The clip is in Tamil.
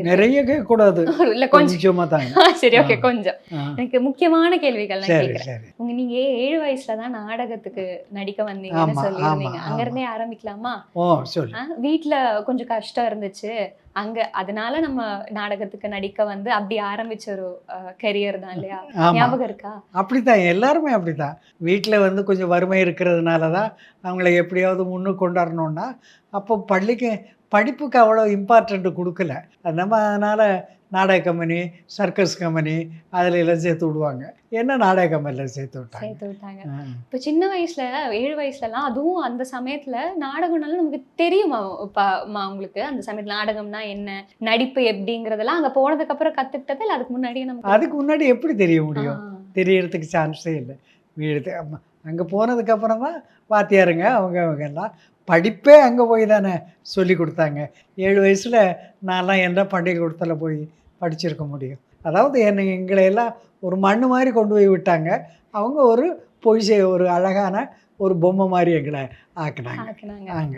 நிறைய கேட்கக்கூடாது, இல்ல கொஞ்சம். கொஞ்சமா தாங்க. சரி, ஓகே, கொஞ்சம். ஆ. எனக்கு முக்கியமான கேள்விகள் நான் சரி கேட்கிறேன். சரி. நீங்க 7 வயசுல தான் நாடகத்துக்கு நடிக்க வந்தீங்கன்னு ஆமா ஆமா சொல்லியிருந்தீங்க. அங்க ஆமா. இருந்தே ஆரம்பிக்கலாமா? ஓ சொல்லு. வீட்ல கொஞ்சம் கஷ்டம் இருந்துச்சு. அங்க அதனால நம்ம நாடகத்துக்கு நடிக்க வந்து அப்படி ஆரம்பிச்ச ஒரு கரியர் தான் இல்லையா? ஆமா. ஞாபகம் இருக்கா? அப்படித்தான் எல்லாருமே அப்படித்தான். வீட்ல வந்து கொஞ்சம் வறுமை இருக்கிறதுனால தான் அவங்கள எப்படியாவது முன்னுக்கு கொண்டாரணும்னா, அப்போ படிப்புக்கு அவ்வளோ இம்பார்ட்டன்ட் குடுக்கல. நம்ம அதனால நாடக கம்பெனி, சர்க்கஸ் கம்பெனி அதுல எல்லாம் சேர்த்து விடுவாங்க. என்ன நாடக கம்பெனில சேர்த்து விட்டாங்க. சேர்த்து விட்டாங்க. ஆ. இப்ப சின்ன வயசுல 7 வயசுலலாம் அதுவும் அந்த சமயத்துல நாடகம்னாலும் நமக்கு தெரியுமா? உங்களுக்கு அந்த சமயத்துல நாடகம்னா என்ன? நடிப்பு எப்படிங்கிறதெல்லாம் அங்க போனதுக்கு அப்புறம் கத்துக்கிட்டதா? இல்ல அதுக்கு முன்னாடியே நமக்கு அதுக்கு முன்னாடி எப்படி தெரிய ஆ. முடியும்? தெரியறதுக்கு சான்ஸே இல்ல. வீடு ஆமா. அங்க போனதுக்கு அப்புறம் தான் வாத்தியாருங்க அவங்க எல்லாம் படிப்பே அங்க போய் தானே சொல்லிக் குடுத்தாங்க. 7 வயசுல நான்லாம் எந்த பள்ளிக்கூடத்துல போய் படிச்சிருக்க முடியும்? அதாவது எங்களை எல்லாம் ஒரு மண்ணு மாரி கொண்டு போய் விட்டாங்க. அவங்க ஒரு ஒரு அழகான ஒரு பொம்மை மாரி எங்கள ஆக்குனாங்க. ஆக்குனாங்க. அங்க.